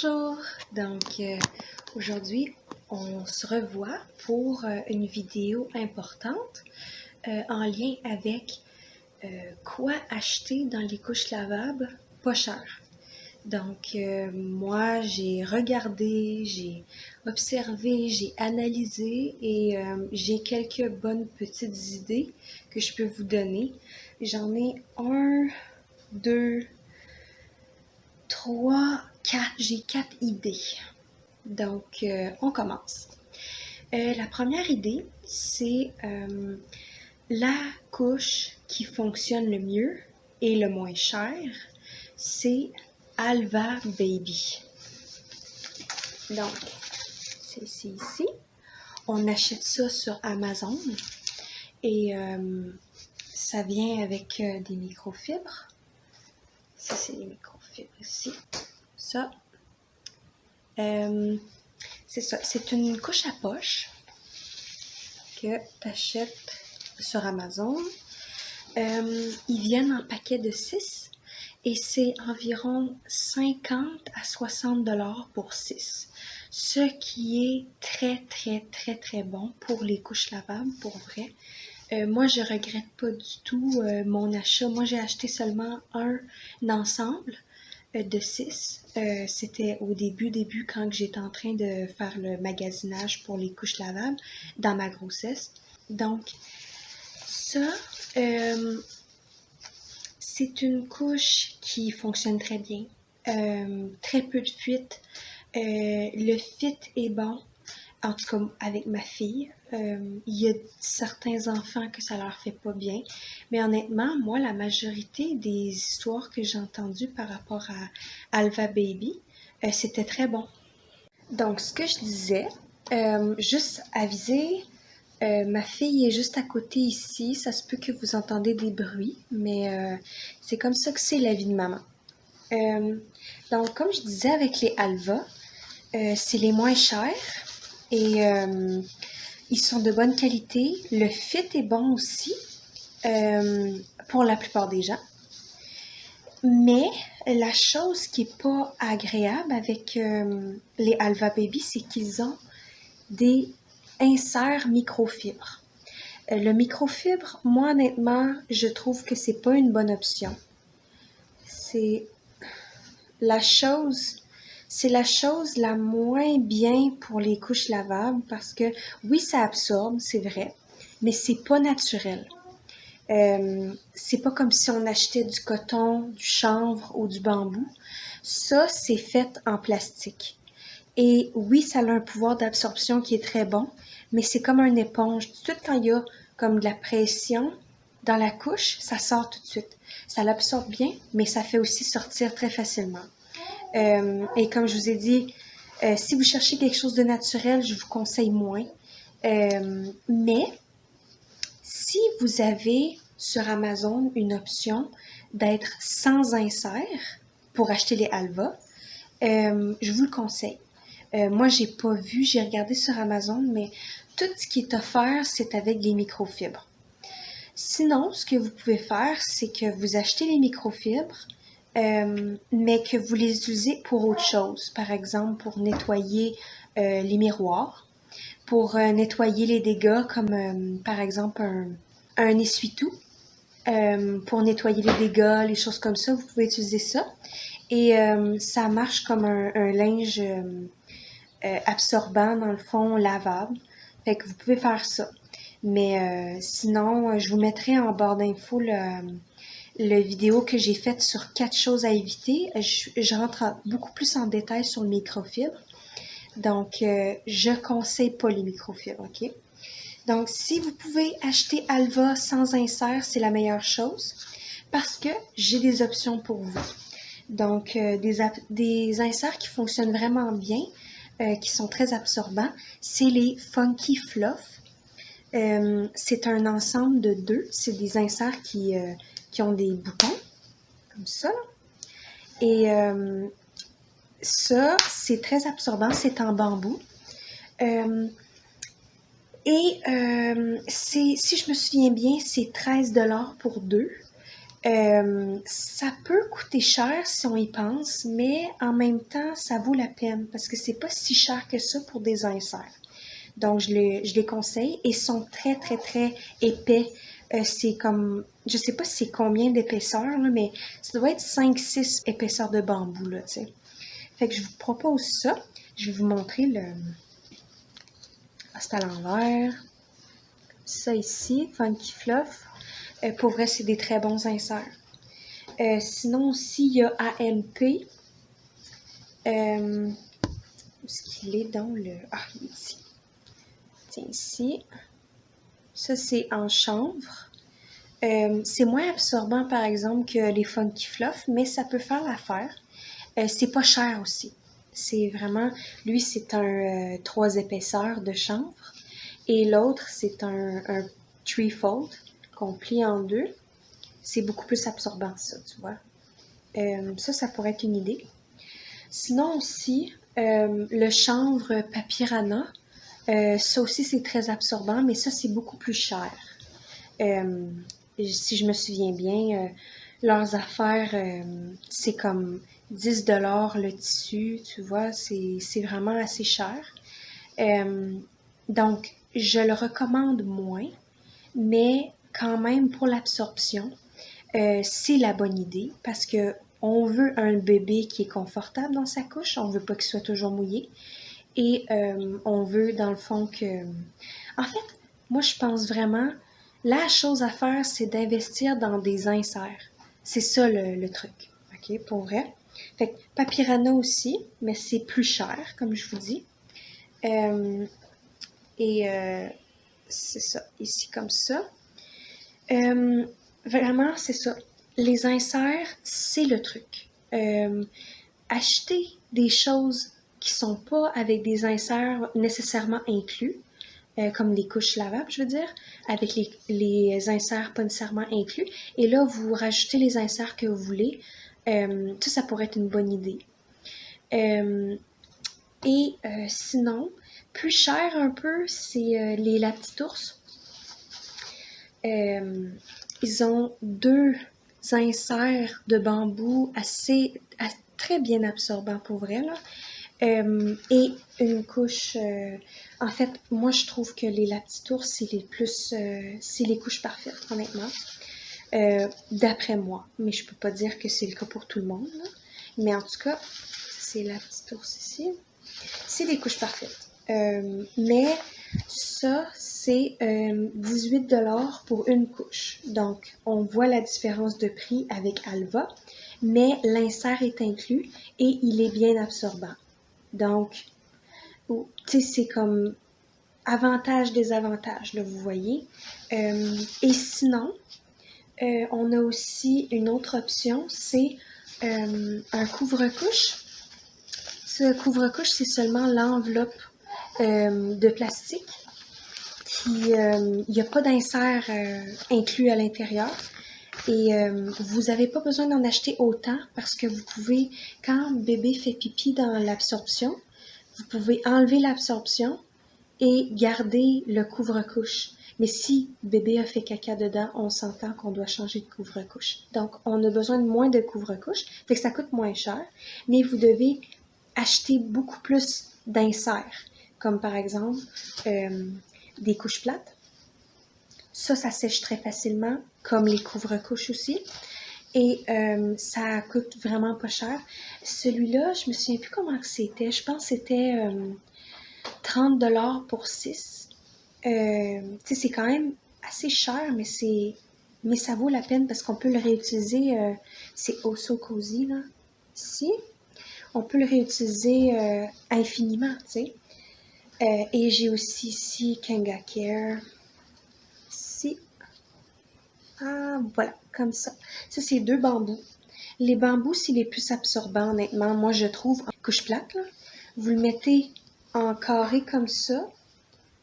Bonjour! Aujourd'hui, on se revoit pour une vidéo importante en lien avec quoi acheter dans les couches lavables pas cher. Moi, j'ai regardé, j'ai observé, j'ai analysé et j'ai quelques bonnes petites idées que je peux vous donner. J'en ai un, deux, trois, quatre. J'ai 4 idées. On commence. La première idée, c'est la couche qui fonctionne le mieux et le moins cher, c'est Alva Baby. Donc, c'est ici. On achète ça sur Amazon et ça vient avec des microfibres. Ça, c'est les microfibres ici. Ça. C'est ça. C'est une couche à poche que tu achètes sur Amazon. Ils viennent en paquet de 6 et c'est environ 50 à 60 $ pour 6. Ce qui est très bon pour les couches lavables, pour vrai. Moi, je regrette pas du tout mon achat. Moi, j'ai acheté seulement un ensemble de 6. C'était au début quand j'étais en train de faire le magasinage pour les couches lavables dans ma grossesse. Donc, ça, c'est une couche qui fonctionne très bien. Très peu de fuite. Le fit est bon. En tout cas, avec ma fille, il y a certains enfants que ça leur fait pas bien. Mais honnêtement, moi, la majorité des histoires que j'ai entendues par rapport à Alva Baby, c'était très bon. Donc, ce que je disais, juste aviser, ma fille est juste à côté ici. Ça se peut que vous entendez des bruits, mais c'est comme ça que c'est la vie de maman. Donc, comme je disais avec les Alva, c'est les moins chers. Et ils sont de bonne qualité. Le fit est bon aussi pour la plupart des gens. Mais la chose qui n'est pas agréable avec les Alva Baby, c'est qu'ils ont des inserts microfibres. Le microfibre, moi honnêtement, je trouve que c'est pas une bonne option. C'est la chose la moins bien pour les couches lavables parce que oui, ça absorbe, c'est vrai, mais c'est pas naturel. C'est pas comme si on achetait du coton, du chanvre ou du bambou. Ça, c'est fait en plastique. Et oui, ça a un pouvoir d'absorption qui est très bon, mais c'est comme une éponge. Tout de suite, quand il y a comme de la pression dans la couche, ça sort tout de suite. Ça l'absorbe bien, mais ça fait aussi sortir très facilement. Et comme je vous ai dit, si vous cherchez quelque chose de naturel, je vous conseille moins. Mais si vous avez sur Amazon une option d'être sans insert pour acheter les Alva, je vous le conseille. Moi, j'ai pas vu, j'ai regardé sur Amazon, mais tout ce qui est offert, c'est avec les microfibres. Sinon, ce que vous pouvez faire, c'est que vous achetez les microfibres, mais que vous les utilisez pour autre chose. Par exemple, pour nettoyer les miroirs, pour nettoyer les dégâts, comme par exemple un essuie-tout. Pour nettoyer les dégâts, les choses comme ça, vous pouvez utiliser ça. Et ça marche comme un linge absorbant, dans le fond, lavable. Fait que vous pouvez faire ça. Mais sinon, je vous mettrai en barre d'infos le vidéo que j'ai faite sur 4 choses à éviter. Je rentre beaucoup plus en détail sur le microfibre. Donc, je conseille pas les microfibres, OK? Donc, si vous pouvez acheter Alva sans insert, c'est la meilleure chose parce que j'ai des options pour vous. Donc, des inserts qui fonctionnent vraiment bien, qui sont très absorbants, c'est les Funky Fluff. C'est un ensemble de 2. C'est des inserts qui ont des boutons, comme ça. Et ça, c'est très absorbant. C'est en bambou. Si je me souviens bien, c'est 13 $ pour 2. Ça peut coûter cher si on y pense, mais en même temps, ça vaut la peine parce que c'est pas si cher que ça pour des inserts. Donc, je les conseille et sont très, très, très épais. C'est comme, je sais pas c'est combien d'épaisseur, là, mais ça doit être 5-6 épaisseurs de bambou, là, tu sais. Fait que je vous propose ça. Je vais vous montrer le... Ah, c'est à l'envers. Ça ici, Funky Fluff. Pour vrai, c'est des très bons inserts. Sinon aussi, il y a AMP. Où est-ce qu'il est dans le... Ah, il est ici. Tiens, ici. Ça, c'est en chanvre. C'est moins absorbant, par exemple, que les Funky Fluff, mais ça peut faire l'affaire. C'est pas cher aussi. C'est vraiment... Lui, c'est un 3 épaisseurs de chanvre. Et l'autre, c'est un threefold qu'on plie en deux. C'est beaucoup plus absorbant, ça, tu vois. Ça pourrait être une idée. Sinon aussi, le chanvre Papyrana, ça aussi, c'est très absorbant, mais ça, c'est beaucoup plus cher. Si je me souviens bien, leurs affaires, c'est comme 10$ le tissu, tu vois, c'est vraiment assez cher. Donc, je le recommande moins, mais quand même pour l'absorption, c'est la bonne idée parce que on veut un bébé qui est confortable dans sa couche, on veut pas qu'il soit toujours mouillé et on veut dans le fond que... En fait, moi je pense vraiment, la chose à faire, c'est d'investir dans des inserts. C'est ça le truc, ok, pour vrai. Fait que Papyrana aussi, mais c'est plus cher, comme je vous dis. C'est ça, ici comme ça. Vraiment, c'est ça. Les inserts, c'est le truc. Acheter des choses qui sont pas avec des inserts nécessairement inclus, comme les couches lavables, je veux dire, avec les inserts pas nécessairement inclus. Et là, vous rajoutez les inserts que vous voulez. Ça pourrait être une bonne idée. Sinon, plus cher un peu, c'est les La Petite Ours. Ils ont 2 inserts de bambou très bien absorbants pour vrai, là. Et une couche... en fait, moi, je trouve que les La Petite Ours, c'est les couches parfaites, honnêtement. D'après moi. Mais je peux pas dire que c'est le cas pour tout le monde, là. Mais en tout cas, c'est La Petite Ours ici. C'est des couches parfaites. Mais ça, c'est 18$ pour une couche. Donc, on voit la différence de prix avec Alva, mais l'insert est inclus et il est bien absorbant. Donc, tu sais, c'est comme avantage, désavantage, là, vous voyez. Et sinon, on a aussi une autre option, c'est un couvre-couche. Ce couvre-couche, c'est seulement l'enveloppe de plastique. Il n'y a pas d'insert inclus à l'intérieur. Et vous n'avez pas besoin d'en acheter autant parce que vous pouvez, quand bébé fait pipi dans l'absorption, vous pouvez enlever l'absorption et garder le couvre-couche. Mais si bébé a fait caca dedans, on s'entend qu'on doit changer de couvre-couche. Donc, on a besoin de moins de couvre-couche, fait que ça coûte moins cher, mais vous devez acheter beaucoup plus d'inserts, comme par exemple des couches plates. Ça sèche très facilement, comme les couvre-couches aussi. Et ça coûte vraiment pas cher. Celui-là, je me souviens plus comment c'était. Je pense que c'était 30$ pour 6. Tu sais, c'est quand même assez cher, mais ça vaut la peine parce qu'on peut le réutiliser. C'est Oh So Cozy, là. Ici. On peut le réutiliser infiniment, tu sais. Et j'ai aussi ici Kanga Care. Ici. Ah, voilà, comme ça. Ça, c'est 2 bambous. Les bambous, c'est les plus absorbants, honnêtement. Moi, je trouve, en couche plate, là, vous le mettez en carré comme ça.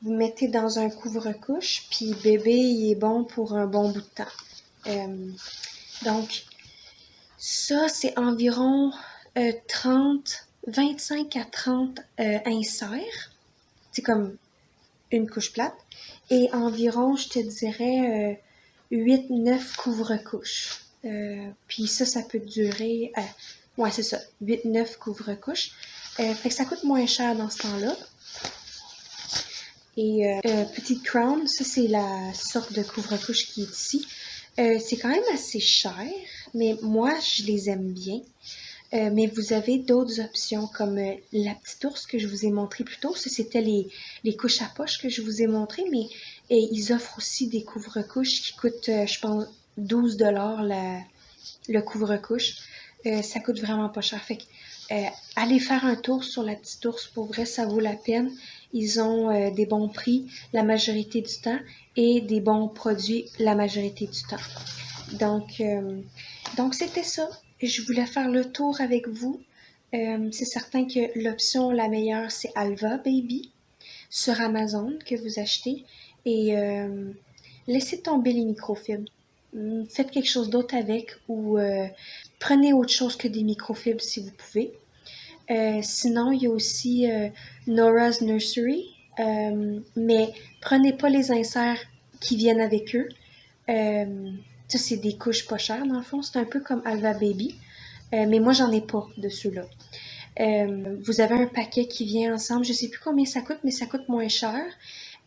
Vous le mettez dans un couvre-couche, puis bébé, il est bon pour un bon bout de temps. Donc, ça, c'est environ 25 à 30 inserts. C'est comme une couche plate. Et environ, je te dirais, 8-9 couvre-couches. Puis ça peut durer, ouais c'est ça, 8-9 couvre-couches. Fait que ça coûte moins cher dans ce temps-là. Et Petite Crown, ça c'est la sorte de couvre-couche qui est ici. C'est quand même assez cher, mais moi je les aime bien. Mais vous avez d'autres options comme la petite ours que je vous ai montré plus tôt. Ça, c'était les couches à poche que je vous ai montré, mais ils offrent aussi des couvre-couches qui coûtent, je pense, 12$ le couvre-couche. Ça coûte vraiment pas cher. Fait que, allez faire un tour sur la petite ours. Pour vrai, ça vaut la peine. Ils ont des bons prix la majorité du temps et des bons produits la majorité du temps. Donc c'était ça. Je voulais faire le tour avec vous. C'est certain que l'option la meilleure, c'est Alva Baby sur Amazon que vous achetez. Et laissez tomber les microfibres. Faites quelque chose d'autre avec ou prenez autre chose que des microfibres si vous pouvez. Sinon, il y a aussi Nora's Nursery, mais prenez pas les inserts qui viennent avec eux. Ça, c'est des couches pas chères, dans le fond. C'est un peu comme Alva Baby. Mais moi, j'en ai pas de ceux-là. Vous avez un paquet qui vient ensemble. Je sais plus combien ça coûte, mais ça coûte moins cher.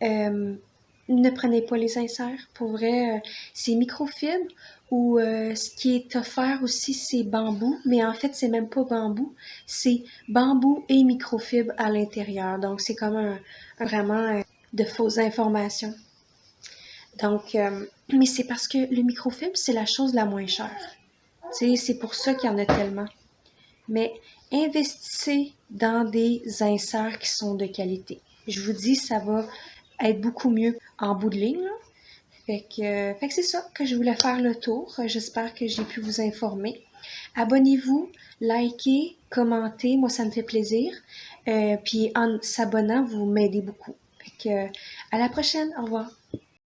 Ne prenez pas les inserts. Pour vrai, c'est microfibre ou ce qui est offert aussi, c'est bambou. Mais en fait, c'est même pas bambou. C'est bambou et microfibre à l'intérieur. Donc, c'est comme vraiment de fausses informations. Donc, mais c'est parce que le microfibre, c'est la chose la moins chère. Tu sais, c'est pour ça qu'il y en a tellement. Mais investissez dans des inserts qui sont de qualité. Je vous dis, ça va être beaucoup mieux en bout de ligne. Là. Fait que c'est ça que je voulais faire le tour. J'espère que j'ai pu vous informer. Abonnez-vous, likez, commentez. Moi, ça me fait plaisir. Puis en s'abonnant, vous m'aidez beaucoup. Fait que à la prochaine. Au revoir.